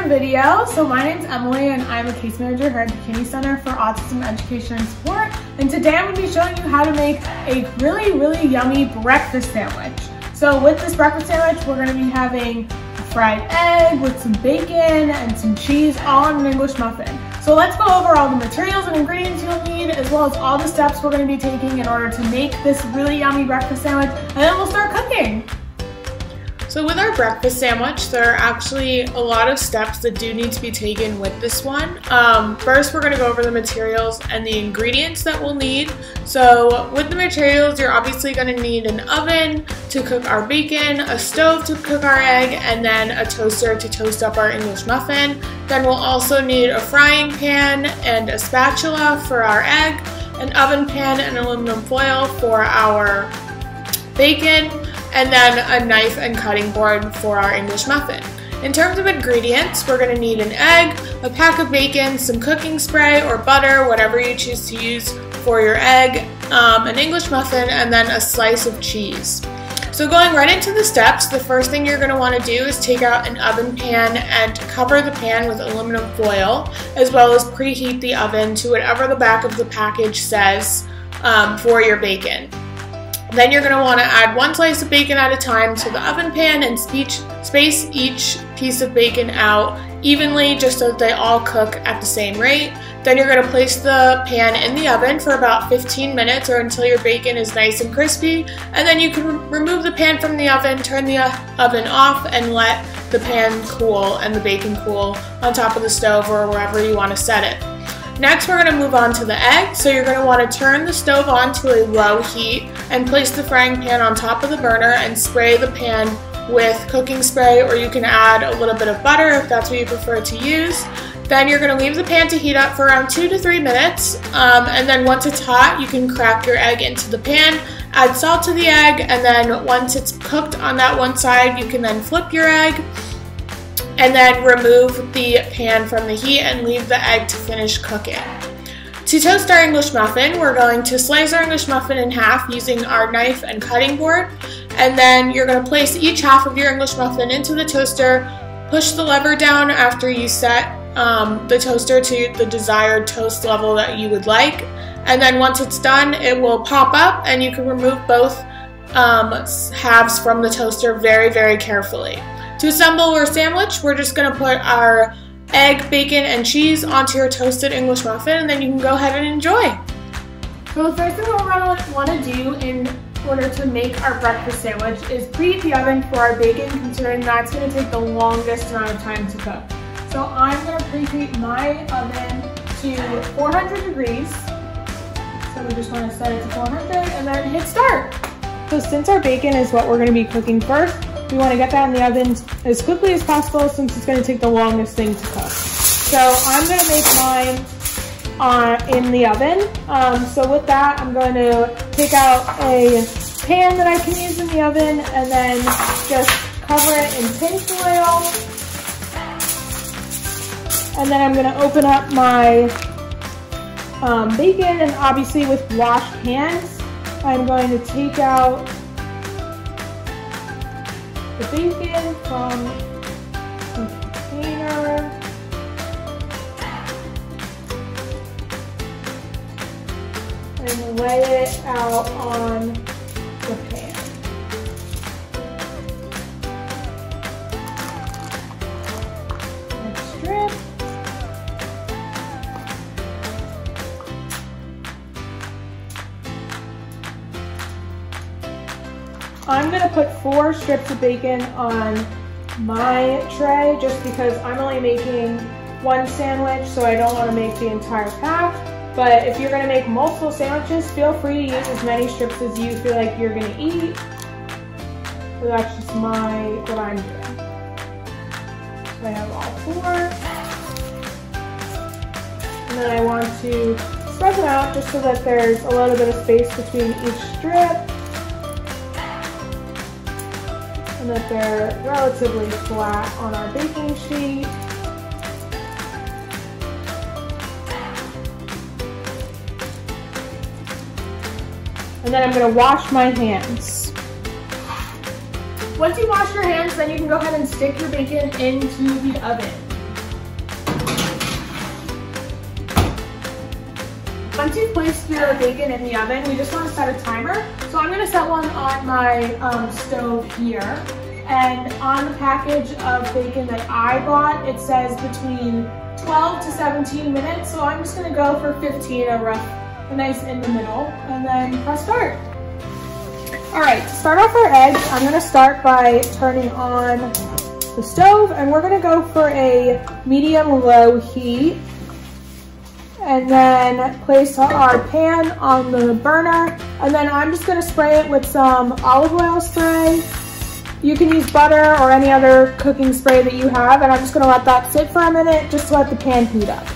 video. So my name's Emily and I'm a case manager here at the Kinney Center for Autism Education and Support. And today I'm going to be showing you how to make a really yummy breakfast sandwich. So with this breakfast sandwich, we're going to be having a fried egg with some bacon and some cheese all on an English muffin. So let's go over all the materials and ingredients you'll need, as well as all the steps we're going to be taking in order to make this really yummy breakfast sandwich, and then we'll start cooking. So with our breakfast sandwich, there are actually a lot of steps that do need to be taken with this one. First, we're going to go over the materials and the ingredients that we'll need. So with the materials, you're obviously going to need an oven to cook our bacon, a stove to cook our egg, and then a toaster to toast up our English muffin. Then we'll also need a frying pan and a spatula for our egg, an oven pan and aluminum foil for our bacon, and then a knife and cutting board for our English muffin. In terms of ingredients, we're going to need an egg, a pack of bacon, some cooking spray or butter, whatever you choose to use for your egg, an English muffin, and then a slice of cheese. So going right into the steps, the first thing you're going to want to do is take out an oven pan and cover the pan with aluminum foil, as well as preheat the oven to whatever the back of the package says for your bacon. Then you're going to want to add one slice of bacon at a time to the oven pan and space each piece of bacon out evenly just so that they all cook at the same rate. Then you're going to place the pan in the oven for about 15 minutes or until your bacon is nice and crispy, and then you can remove the pan from the oven, turn the oven off, and let the pan cool and the bacon cool on top of the stove or wherever you want to set it. Next, we're going to move on to the egg. So you're going to want to turn the stove on to a low heat and place the frying pan on top of the burner and spray the pan with cooking spray, or you can add a little bit of butter if that's what you prefer to use. Then you're going to leave the pan to heat up for around 2 to 3 minutes, and then once it's hot, you can crack your egg into the pan, add salt to the egg, and then once it's cooked on that one side, you can then flip your egg, and then remove the pan from the heat and leave the egg to finish cooking. To toast our English muffin, we're going to slice our English muffin in half using our knife and cutting board, and then you're going to place each half of your English muffin into the toaster, push the lever down after you set the toaster to the desired toast level that you would like, and then once it's done, it will pop up and you can remove both halves from the toaster very carefully. To assemble our sandwich, we're just going to put our egg, bacon, and cheese onto your toasted English muffin, and then you can go ahead and enjoy. So the first thing we're going to want to do in order to make our breakfast sandwich is preheat the oven for our bacon, considering that's going to take the longest amount of time to cook. So I'm going to preheat my oven to 400 degrees. So we just want to set it to 400 and then hit start. So since our bacon is what we're going to be cooking first, we want to get that in the oven as quickly as possible since it's going to take the longest thing to cook. So I'm going to make mine in the oven. So with that, I'm going to take out a pan that I can use in the oven and then just cover it in tin foil. And then I'm going to open up my bacon, and obviously with washed hands, I'm going to take out the bacon from the container and lay it out on the pan. Next strip. I'm going to put 4 strips of bacon on my tray just because I'm only making one sandwich, so I don't want to make the entire pack. But if you're going to make multiple sandwiches, feel free to use as many strips as you feel like you're going to eat. So that's just what I'm doing. So I have all 4. And then I want to spread them out just so that there's a little bit of space between each strip, and that they're relatively flat on our baking sheet. And then I'm going to wash my hands. Once you wash your hands, then you can go ahead and stick your bacon into the oven. Once you've placed your bacon in the oven, we just want to set a timer. So I'm going to set one on my stove here. And on the package of bacon that I bought, it says between 12 to 17 minutes. So I'm just going to go for 15, a nice in the middle, and then press start. All right, to start off our eggs, I'm going to start by turning on the stove, and we're going to go for a medium-low heat. And then place our pan on the burner, and then I'm just going to spray it with some olive oil spray. You can use butter or any other cooking spray that you have, and I'm just going to let that sit for a minute just to let the pan heat up.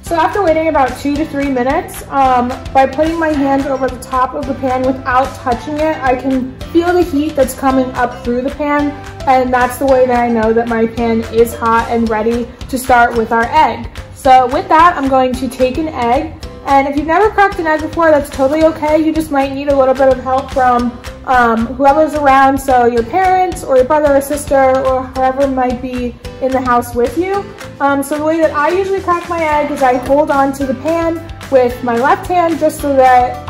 So after waiting about 2 to 3 minutes, by putting my hands over the top of the pan without touching it, I can feel the heat that's coming up through the pan, and that's the way that I know that my pan is hot and ready to start with our egg. So with that, I'm going to take an egg, and if you've never cracked an egg before, that's totally okay. You just might need a little bit of help from whoever's around, so your parents or your brother or sister or whoever might be in the house with you. So the way that I usually crack my egg is I hold on to the pan with my left hand just so that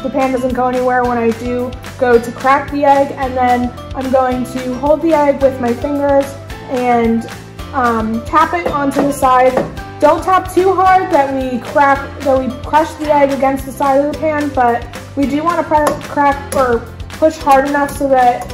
the pan doesn't go anywhere when I do go to crack the egg, and then I'm going to hold the egg with my fingers and tap it onto the side. Don't tap too hard that we crush the egg against the side of the pan, but we do want to crack or push hard enough so that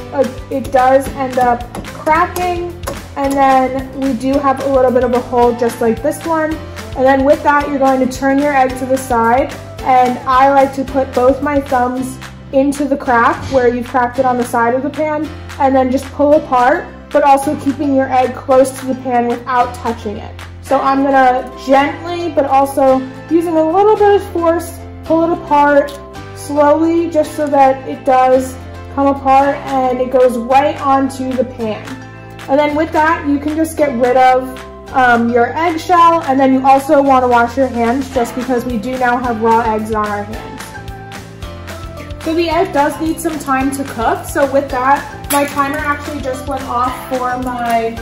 it does end up cracking. And then we do have a little bit of a hole just like this one. And then with that, you're going to turn your egg to the side. And I like to put both my thumbs into the crack where you've cracked it on the side of the pan, and then just pull apart, but also keeping your egg close to the pan without touching it. So I'm gonna gently, but also using a little bit of force, pull it apart slowly just so that it does come apart and it goes right onto the pan. And then with that, you can just get rid of your eggshell, and then you also want to wash your hands just because we do now have raw eggs on our hands. So the egg does need some time to cook, so with that, my timer actually just went off for my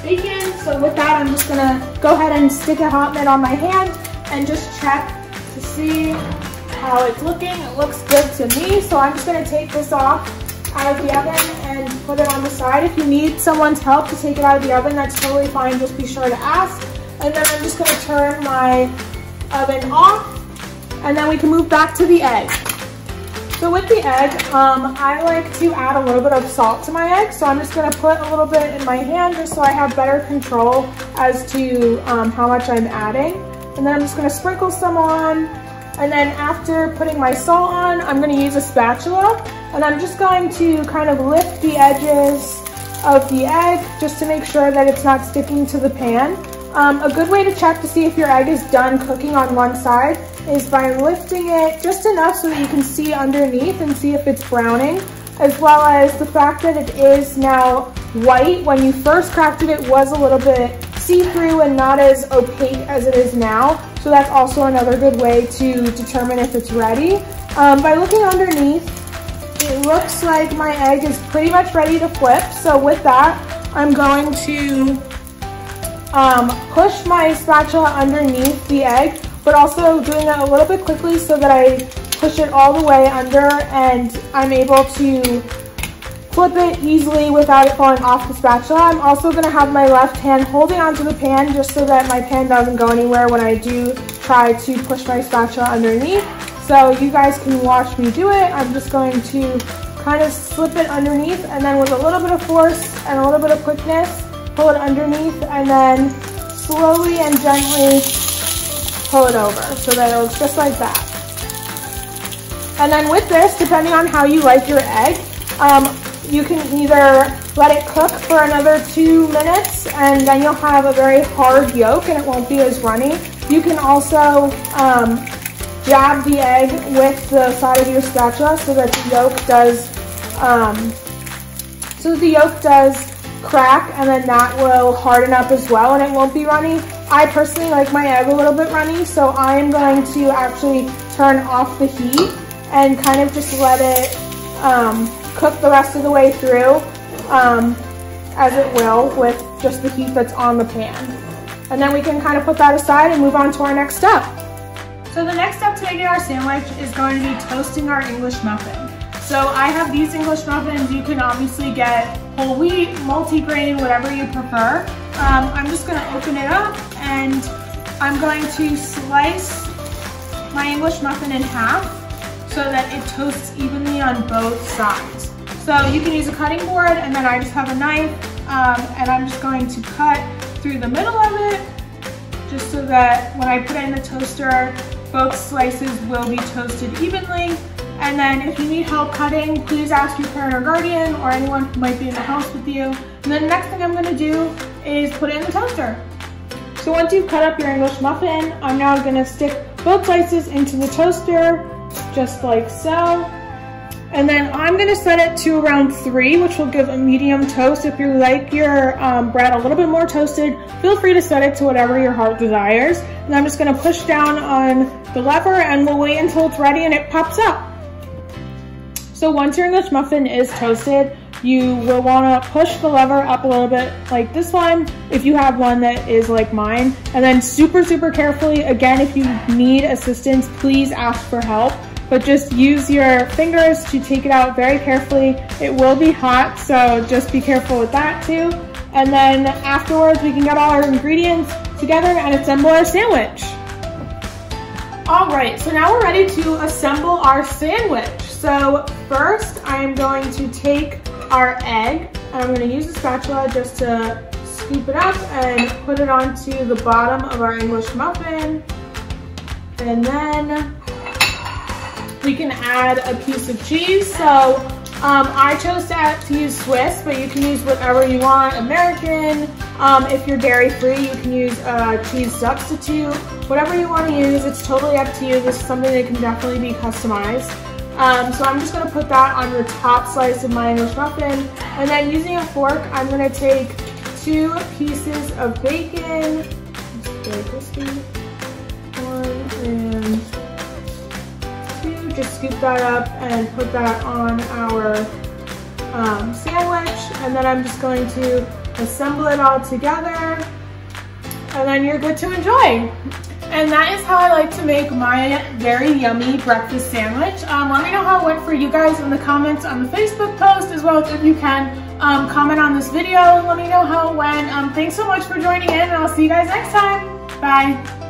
bacon. So with that, I'm just going to go ahead and stick a hot mitt on my hand and just check to see how it's looking. It looks good to me, so I'm just going to take this off out of the oven and put it on the side. If you need someone's help to take it out of the oven, that's totally fine. Just be sure to ask. And then I'm just going to turn my oven off, and then we can move back to the egg. So with the egg, I like to add a little bit of salt to my egg. So I'm just going to put a little bit in my hand just so I have better control as to how much I'm adding. And then I'm just going to sprinkle some on. And then after putting my salt on, I'm going to use a spatula. And I'm just going to kind of lift the edges of the egg just to make sure that it's not sticking to the pan. A good way to check to see if your egg is done cooking on one side is by lifting it just enough so that you can see underneath and see if it's browning, as well as the fact that it is now white. When you first cracked it, it was a little bit see-through and not as opaque as it is now. So that's also another good way to determine if it's ready. By looking underneath, it looks like my egg is pretty much ready to flip. So with that, I'm going to push my spatula underneath the egg, but also doing it a little bit quickly so that I push it all the way under and I'm able to flip it easily without it falling off the spatula. I'm also going to have my left hand holding onto the pan just so that my pan doesn't go anywhere when I do try to push my spatula underneath. So you guys can watch me do it. I'm just going to kind of slip it underneath, and then with a little bit of force and a little bit of quickness, pull it underneath, and then slowly and gently pull it over so that it looks just like that. And then with this, depending on how you like your egg, you can either let it cook for another 2 minutes and then you'll have a very hard yolk and it won't be as runny. You can also jab the egg with the side of your spatula so that the yolk does crack, and then that will harden up as well and it won't be runny. I personally like my egg a little bit runny, so I'm going to actually turn off the heat and kind of just let it cook the rest of the way through as it will with just the heat that's on the pan. And then we can kind of put that aside and move on to our next step. So the next step to making our sandwich is going to be toasting our English muffin. So I have these English muffins. You can obviously get whole wheat, multigrain, whatever you prefer. I'm just going to open it up and I'm going to slice my English muffin in half so that it toasts evenly on both sides. So you can use a cutting board, and then I just have a knife, and I'm just going to cut through the middle of it just so that when I put it in the toaster, both slices will be toasted evenly. And then if you need help cutting, please ask your parent or guardian or anyone who might be in the house with you. And then the next thing I'm going to do is put it in the toaster. So once you've cut up your English muffin, I'm now going to stick both slices into the toaster, just like so. And then I'm going to set it to around 3, which will give a medium toast. If you like your bread a little bit more toasted, feel free to set it to whatever your heart desires. And I'm just going to push down on the lever and we'll wait until it's ready and it pops up. So once your English muffin is toasted, you will want to push the lever up a little bit like this one if you have one that is like mine. And then super carefully, again, if you need assistance, please ask for help. But just use your fingers to take it out very carefully. It will be hot, so just be careful with that too. And then afterwards, we can get all our ingredients together and assemble our sandwich. All right, so now we're ready to assemble our sandwich. So first, I'm going to take our egg, and I'm going to use a spatula just to scoop it up and put it onto the bottom of our English muffin. And then we can add a piece of cheese. So I chose to use Swiss, but you can use whatever you want, American. If you're dairy-free, you can use a cheese substitute. Whatever you want to use, it's totally up to you. This is something that can definitely be customized. So I'm just going to put that on the top slice of my English muffin. And then using a fork, I'm going to take 2 pieces of bacon. Very crispy. 1 and 2. Just scoop that up and put that on our sandwich. And then I'm just going to assemble it all together. And then you're good to enjoy. And that is how I like to make my very yummy breakfast sandwich. Let me know how it went for you guys in the comments on the Facebook post, as well as if you can comment on this video and let me know how it went. Thanks so much for joining in, and I'll see you guys next time. Bye.